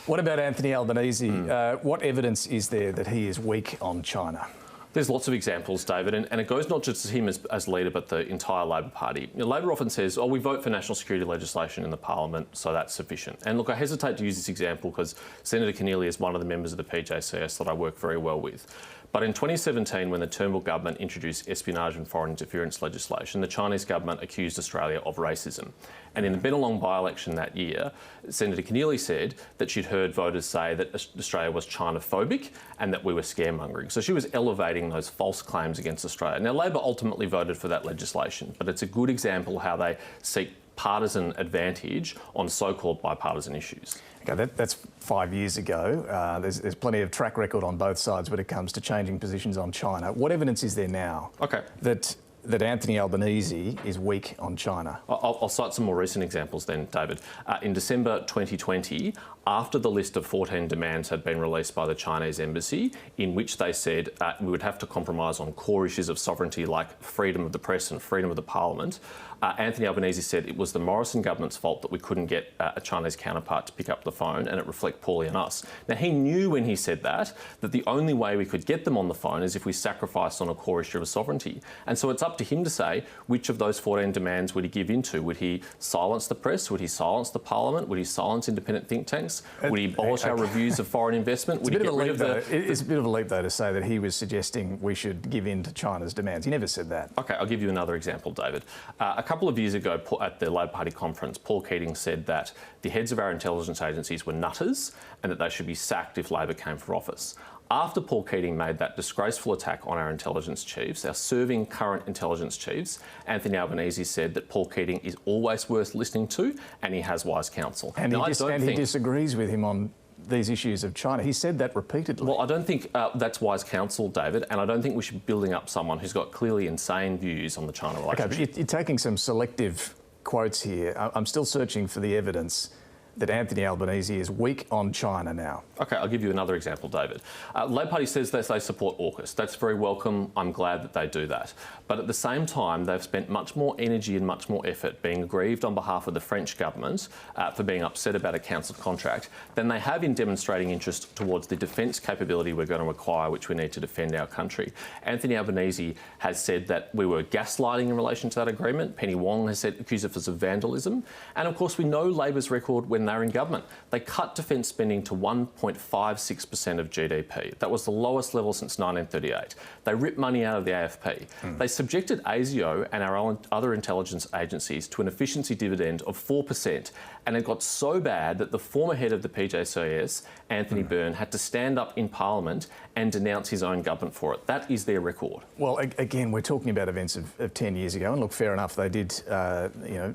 What about Anthony Albanese? What evidence is there that he is weak on China? There's lots of examples, David, and it goes not just to him as leader, but the entire Labor Party. Labor often says, oh, we vote for national security legislation in the parliament, so that's sufficient. And look, I hesitate to use this example because Senator Keneally is one of the members of the PJCS that I work very well with. But in 2017, when the Turnbull government introduced espionage and foreign interference legislation, the Chinese government accused Australia of racism. And in the Bennelong by-election that year, Senator Keneally said that she'd heard voters say that Australia was China-phobic and that we were scaremongering. So she was elevating those false claims against Australia. Now, Labor ultimately voted for that legislation, but it's a good example how they seek partisan advantage on so-called bipartisan issues. Okay, that's 5 years ago. There's plenty of track record on both sides when it comes to changing positions on China. What evidence is there now that Anthony Albanese is weak on China? I'll cite some more recent examples then, David. In December 2020, after the list of 14 demands had been released by the Chinese embassy, in which they said we would have to compromise on core issues of sovereignty like freedom of the press and freedom of the parliament, Anthony Albanese said it was the Morrison government's fault that we couldn't get a Chinese counterpart to pick up the phone and it reflect poorly on us. Now, he knew when he said that the only way we could get them on the phone is if we sacrificed on a core issue of sovereignty. And so it's up to him to say which of those 14 demands would he give into. Would he silence the press? Would he silence the parliament? Would he silence independent think tanks? Would he abolish our reviews of foreign investment? Would he get rid of It's a bit of a leap, though, to say that he was suggesting we should give in to China's demands. He never said that. OK, I'll give you another example, David. A couple of years ago at the Labor Party conference, Paul Keating said that the heads of our intelligence agencies were nutters and that they should be sacked if Labor came for office. After Paul Keating made that disgraceful attack on our intelligence chiefs, our serving current intelligence chiefs, Anthony Albanese said that Paul Keating is always worth listening to and he has wise counsel. And he disagrees with him on these issues of China. He said that repeatedly. Well, I don't think that's wise counsel, David, and I don't think we should be building up someone who's got clearly insane views on the China relationship. OK, but you're taking some selective quotes here. I'm still searching for the evidence that Anthony Albanese is weak on China now. OK, I'll give you another example, David. Labor Party says they support AUKUS. That's very welcome. I'm glad that they do that. But at the same time, they've spent much more energy and much more effort being aggrieved on behalf of the French government for being upset about a cancelled contract than they have in demonstrating interest towards the defence capability we're going to acquire, which we need to defend our country. Anthony Albanese has said that we were gaslighting in relation to that agreement. Penny Wong has accused us of vandalism. And of course, we know Labor's record when they're in government. They cut defence spending to 1.56% of GDP. That was the lowest level since 1938. They ripped money out of the AFP. They subjected ASIO and our other intelligence agencies to an efficiency dividend of 4%, and it got so bad that the former head of the PJCS, Anthony Byrne, had to stand up in Parliament and denounce his own government for it. That is their record. Well, again, we're talking about events of 10 years ago, and look, fair enough, they did,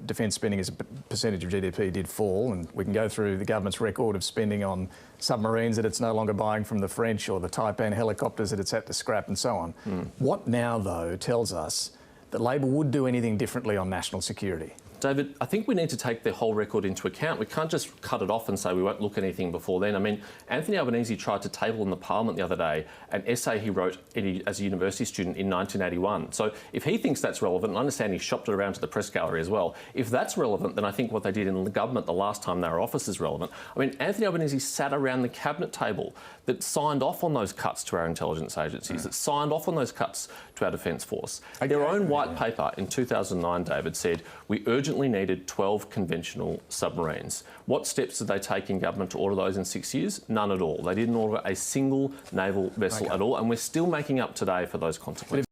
defence spending as a percentage of GDP did fall, and we can go through the government's record of spending on submarines that it's no longer buying from the French or the Taipan helicopters that it's had to scrap and so on. What now, though, tells us that Labor would do anything differently on national security? David, I think we need to take the whole record into account. We can't just cut it off and say we won't look at anything before then. I mean, Anthony Albanese tried to table in the Parliament the other day an essay he wrote as a university student in 1981. So if he thinks that's relevant, and I understand he shopped it around to the press gallery as well, if that's relevant, then I think what they did in the government the last time they were office is relevant. I mean, Anthony Albanese sat around the cabinet table that signed off on those cuts to our intelligence agencies, that signed off on those cuts to our defence force. Their own white paper in 2009, David, said we urgently needed 12 conventional submarines. What steps did they take in government to order those in 6 years? None at all. They didn't order a single naval vessel at all, and we're still making up today for those consequences.